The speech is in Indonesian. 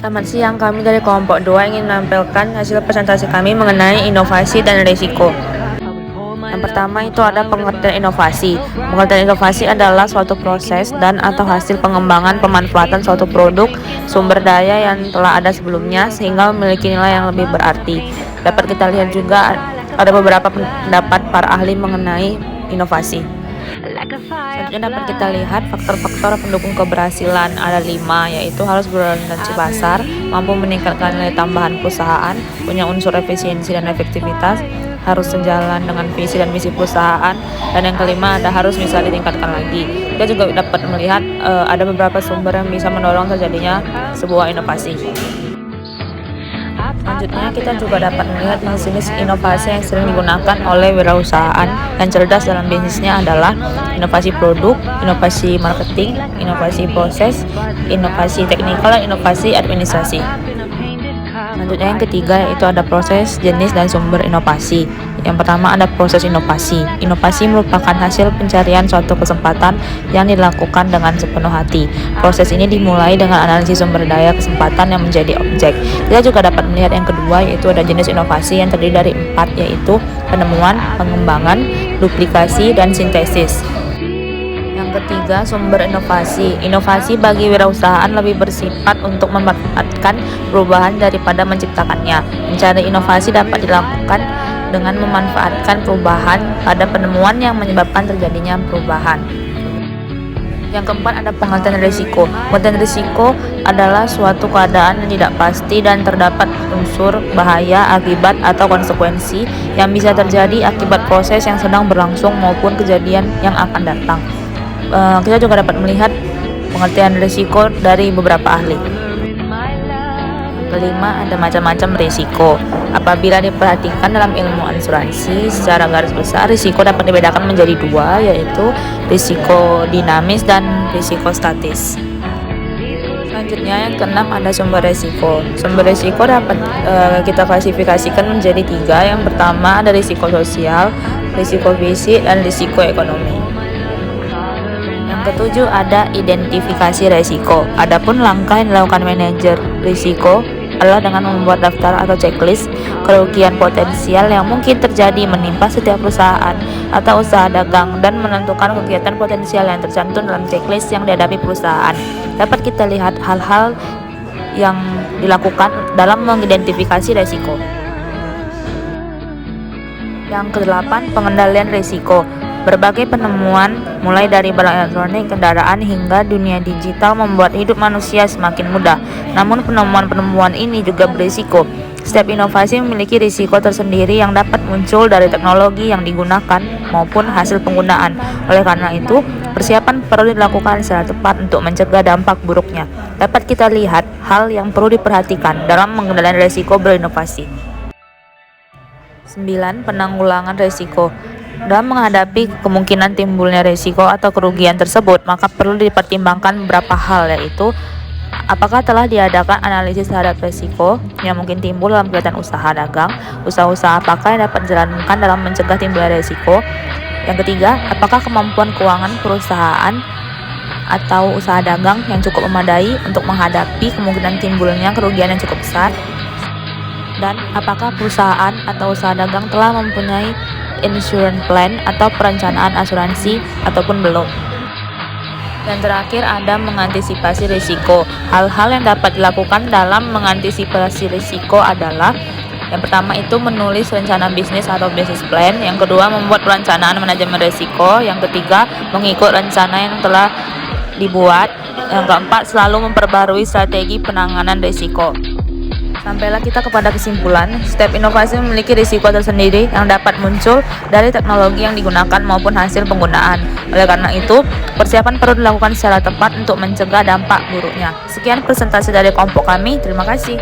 Selamat siang, kami dari kelompok 2 ingin menampilkan hasil presentasi kami mengenai inovasi dan risiko. Yang pertama itu ada pengertian inovasi. Pengertian inovasi adalah suatu proses dan atau hasil pengembangan pemanfaatan suatu produk, sumber daya yang telah ada sebelumnya sehingga memiliki nilai yang lebih berarti. Dapat kita lihat juga ada beberapa pendapat para ahli mengenai inovasi. Selanjutnya dapat kita lihat faktor-faktor pendukung keberhasilan ada 5, yaitu harus berorientasi pasar, mampu meningkatkan nilai tambahan perusahaan, punya unsur efisiensi dan efektivitas, harus sejalan dengan visi dan misi perusahaan, dan yang kelima ada harus bisa ditingkatkan lagi. Kita juga dapat melihat ada beberapa sumber yang bisa mendorong terjadinya sebuah inovasi. Selanjutnya kita juga dapat melihat jenis inovasi yang sering digunakan oleh wirausahaan yang cerdas dalam bisnisnya adalah inovasi produk, inovasi marketing, inovasi proses, inovasi teknikal, dan inovasi administrasi. Selanjutnya yang ketiga yaitu ada proses, jenis, dan sumber inovasi. Yang pertama ada proses inovasi. Inovasi merupakan hasil pencarian suatu kesempatan yang dilakukan dengan sepenuh hati. Proses ini dimulai dengan analisis sumber daya kesempatan yang menjadi objek. Kita juga dapat melihat yang kedua yaitu ada jenis inovasi yang terdiri dari 4, yaitu penemuan, pengembangan, duplikasi, dan sintesis. Yang ketiga, sumber inovasi. Inovasi bagi wirausahaan lebih bersifat untuk memanfaatkan perubahan daripada menciptakannya. Mencari inovasi dapat dilakukan dengan memanfaatkan perubahan pada penemuan yang menyebabkan terjadinya perubahan. Yang keempat ada pengertian risiko. Pengertian risiko adalah suatu keadaan yang tidak pasti dan terdapat unsur bahaya, akibat, atau konsekuensi yang bisa terjadi akibat proses yang sedang berlangsung maupun kejadian yang akan datang. Kita juga dapat melihat pengertian risiko dari beberapa ahli. Kelima, ada macam-macam risiko. Apabila diperhatikan dalam ilmu asuransi, secara garis besar risiko dapat dibedakan menjadi 2, yaitu risiko dinamis dan risiko statis. Selanjutnya yang keenam ada sumber risiko. Sumber risiko dapat kita klasifikasikan menjadi 3. Yang pertama ada risiko sosial, risiko fisik, dan risiko ekonomi. Yang ketujuh ada identifikasi risiko. Adapun langkah yang dilakukan manajer risiko adalah dengan membuat daftar atau checklist kerugian potensial yang mungkin terjadi menimpa setiap perusahaan atau usaha dagang dan menentukan kegiatan potensial yang tercantum dalam checklist yang dihadapi perusahaan. Dapat kita lihat hal-hal yang dilakukan dalam mengidentifikasi risiko. Yang ke-8, pengendalian risiko. Berbagai penemuan, mulai dari barang elektronik, kendaraan, hingga dunia digital membuat hidup manusia semakin mudah. Namun penemuan-penemuan ini juga berisiko. Setiap inovasi memiliki risiko tersendiri yang dapat muncul dari teknologi yang digunakan maupun hasil penggunaan. Oleh karena itu, persiapan perlu dilakukan secara tepat untuk mencegah dampak buruknya. Dapat kita lihat hal yang perlu diperhatikan dalam mengendalikan risiko berinovasi. 9. Penanggulangan risiko. Dalam menghadapi kemungkinan timbulnya risiko atau kerugian tersebut, maka perlu dipertimbangkan beberapa hal, yaitu apakah telah diadakan analisis terhadap risiko yang mungkin timbul dalam kegiatan usaha dagang, usaha-usaha apakah yang dapat dijalankan dalam mencegah timbulnya risiko. Yang ketiga, apakah kemampuan keuangan perusahaan atau usaha dagang yang cukup memadai untuk menghadapi kemungkinan timbulnya kerugian yang cukup besar. Dan apakah perusahaan atau usaha dagang telah mempunyai insurance plan atau perencanaan asuransi ataupun belum. Dan terakhir ada mengantisipasi risiko. Hal-hal yang dapat dilakukan dalam mengantisipasi risiko adalah yang pertama itu menulis rencana bisnis atau business plan, yang kedua membuat perencanaan manajemen risiko, yang ketiga mengikut rencana yang telah dibuat, yang keempat selalu memperbarui strategi penanganan risiko. Sampailah kita kepada kesimpulan, setiap inovasi memiliki risiko tersendiri yang dapat muncul dari teknologi yang digunakan maupun hasil penggunaan. Oleh karena itu, persiapan perlu dilakukan secara tepat untuk mencegah dampak buruknya. Sekian presentasi dari kelompok kami, terima kasih.